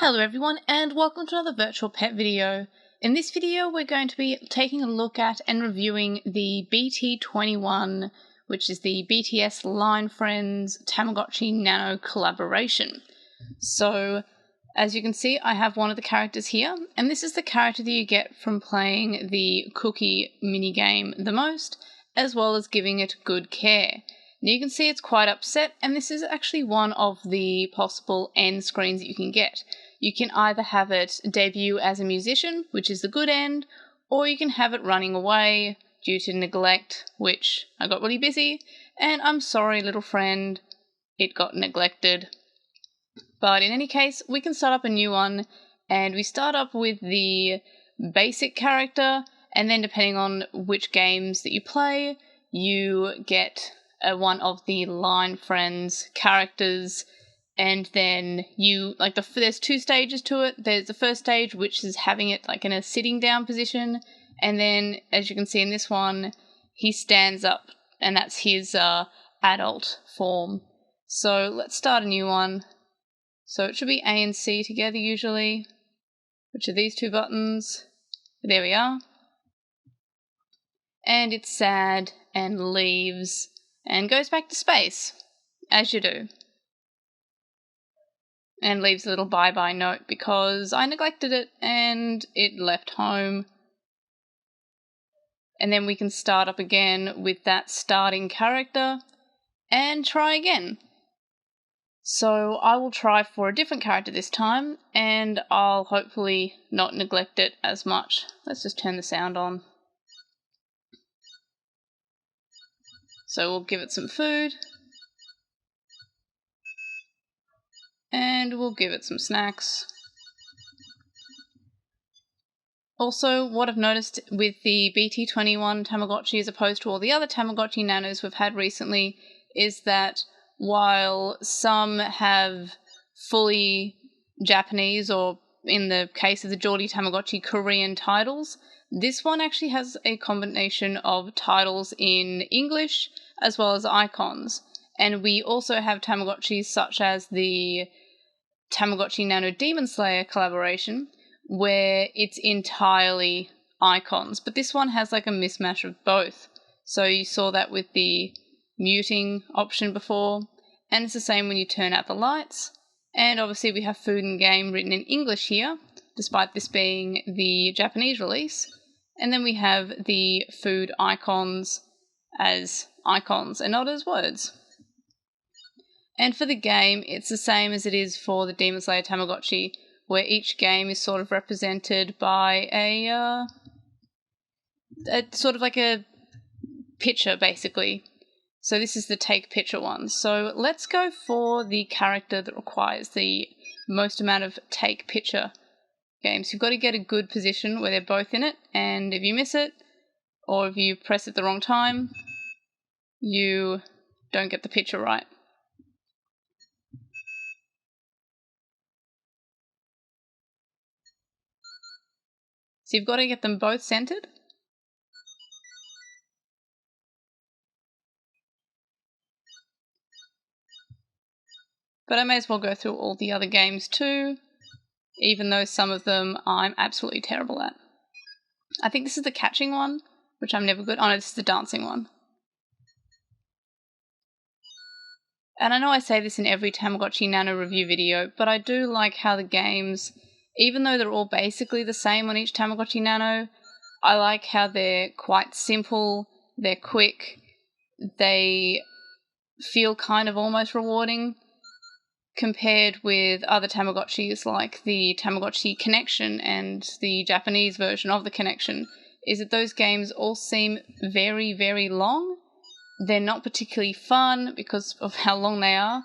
Hello everyone and welcome to another virtual pet video. In this video we're going to be taking a look at and reviewing the BT21, which is the BTS Line Friends Tamagotchi Nano collaboration. So as you can see, I have one of the characters here, and this is the character that you get from playing the cookie minigame the most, as well as giving it good care. Now you can see it's quite upset, and this is actually one of the possible end screens that you can get. You can either have it debut as a musician, which is the good end, or you can have it running away due to neglect, which I got really busy, and I'm sorry little friend, it got neglected. But in any case, we can start up a new one, and we start up with the basic character, and then depending on which games that you play, you get one of the Line Friends characters, and then there's two stages to it. There's the first stage, which is having it like in a sitting down position, and then as you can see in this one, he stands up, and that's his adult form. So let's start a new one. So it should be A and C together usually, which are these two buttons. There we are. And it's sad and leaves and goes back to space, as you do. And leaves a little bye-bye note because I neglected it and it left home. And then we can start up again with that starting character and try again. So I will try for a different character this time, and I'll hopefully not neglect it as much. Let's just turn the sound on. So we'll give it some food. And we'll give it some snacks. Also, what I've noticed with the BT21 Tamagotchi as opposed to all the other Tamagotchi Nanos we've had recently is that while some have fully Japanese, or in the case of the Geordie Tamagotchi, Korean titles, this one actually has a combination of titles in English as well as icons. And we also have Tamagotchis such as the Tamagotchi Nano Demon Slayer collaboration, where it's entirely icons, but this one has like a mismatch of both. So you saw that with the muting option before, and it's the same when you turn out the lights. And obviously we have food and game written in English here, despite this being the Japanese release. And then we have the food icons as icons and not as words. And for the game, it's the same as it is for the Demon Slayer Tamagotchi, where each game is sort of represented by a sort of like a picture, basically. So this is the take picture one. So let's go for the character that requires the most amount of take picture games. You've got to get a good position where they're both in it, and if you miss it, or if you press it the wrong time, you don't get the picture right. So you've got to get them both centered. But I may as well go through all the other games too, even though some of them I'm absolutely terrible at. I think this is the catching one, which I'm never good. Oh no, this is the dancing one. And I know I say this in every Tamagotchi Nano review video, but I do like how the games, even though they're all basically the same on each Tamagotchi Nano, I like how they're quite simple, they're quick, they feel kind of almost rewarding, compared with other Tamagotchis like the Tamagotchi Connection and the Japanese version of the Connection, is that those games all seem very, very long. They're not particularly fun because of how long they are,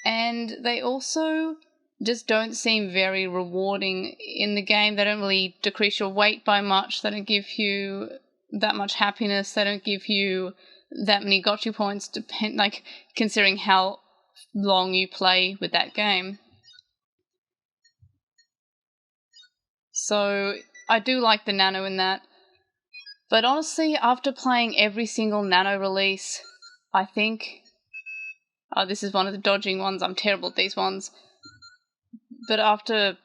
and they also just don't seem very rewarding in the game. They don't really decrease your weight by much, they don't give you that much happiness, they don't give you that many gotcha points, considering how long you play with that game. So I do like the Nano in that. But honestly, after playing every single Nano release, I think... this is one of the dodging ones, I'm terrible at these ones. but after...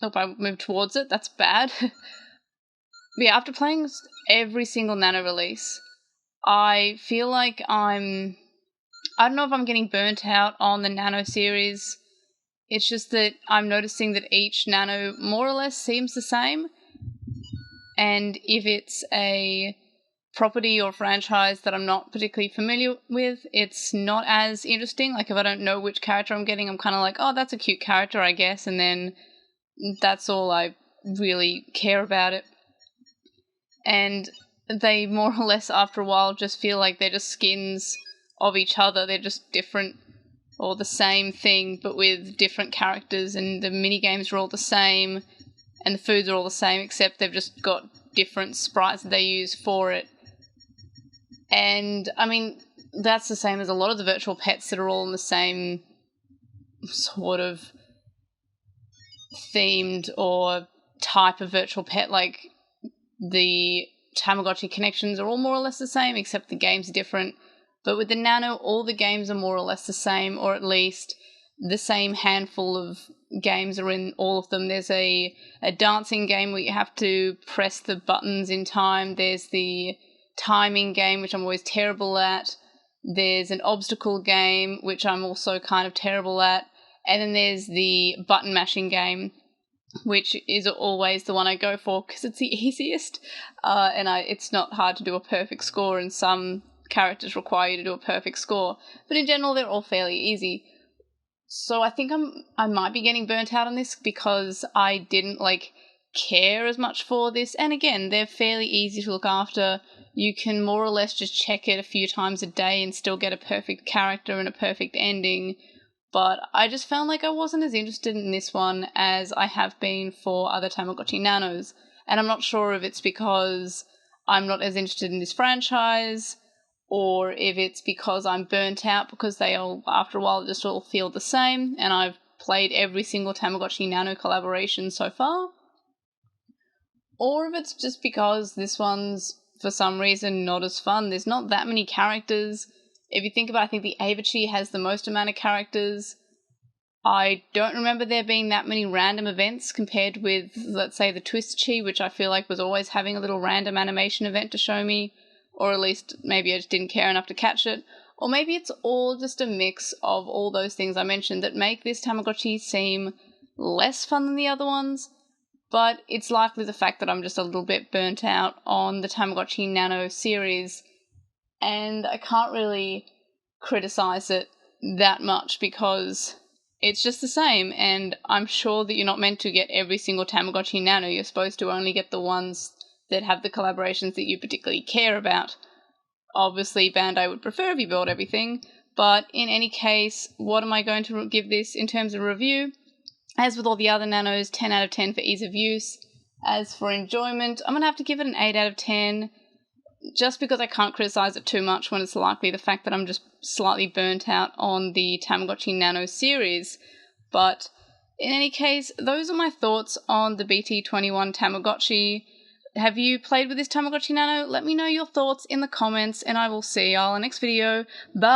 Oh, I moved towards it. That's bad. But yeah, after playing every single Nano release, I feel like I don't know if I'm getting burnt out on the Nano series. It's just that I'm noticing that each Nano more or less seems the same. And if it's a property or franchise that I'm not particularly familiar with, it's not as interesting. Like, if I don't know which character I'm getting, I'm kind of like, oh, that's a cute character, I guess. And then that's all I really care about it. And they more or less, after a while, just feel like they're just skins of each other. They're just different, or the same thing, but with different characters, and the minigames are all the same, and the foods are all the same, except they've just got different sprites that they use for it. And, I mean, that's the same as a lot of the virtual pets that are all in the same sort of themed or type of virtual pet. Like, the Tamagotchi connections are all more or less the same, except the games are different. But with the Nano, all the games are more or less the same, or at least the same handful of games are in all of them. There's a dancing game where you have to press the buttons in time. There's the timing game, which I'm always terrible at. There's an obstacle game, which I'm also kind of terrible at. And then there's the button mashing game, which is always the one I go for because it's the easiest. And it's not hard to do a perfect score, and some characters require you to do a perfect score. But in general, they're all fairly easy. So I think I might be getting burnt out on this because I didn't care as much for this. And again, they're fairly easy to look after. You can more or less just check it a few times a day and still get a perfect character and a perfect ending. But I just found like I wasn't as interested in this one as I have been for other Tamagotchi Nanos. And I'm not sure if it's because I'm not as interested in this franchise, or if it's because I'm burnt out because they all, after a while, just all feel the same, and I've played every single Tamagotchi Nano collaboration so far. Or if it's just because this one's, for some reason, not as fun. There's not that many characters. If you think about it, I think the Avachi has the most amount of characters. I don't remember there being that many random events compared with, let's say, the Twistchi, which I feel like was always having a little random animation event to show me. Or at least maybe I just didn't care enough to catch it. Or maybe it's all just a mix of all those things I mentioned that make this Tamagotchi seem less fun than the other ones. But it's likely the fact that I'm just a little bit burnt out on the Tamagotchi Nano series, and I can't really criticize it that much because it's just the same, and I'm sure that you're not meant to get every single Tamagotchi Nano. You're supposed to only get the ones that have the collaborations that you particularly care about. Obviously, Bandai would prefer if you build everything, but in any case, what am I going to give this in terms of review? As with all the other Nanos, 10 out of 10 for ease of use. As for enjoyment, I'm going to have to give it an 8 out of 10, just because I can't criticize it too much when it's likely the fact that I'm just slightly burnt out on the Tamagotchi Nano series. But in any case, those are my thoughts on the BT21 Tamagotchi. Have you played with this Tamagotchi Nano? Let me know your thoughts in the comments, and I will see y'all in the next video. Bye!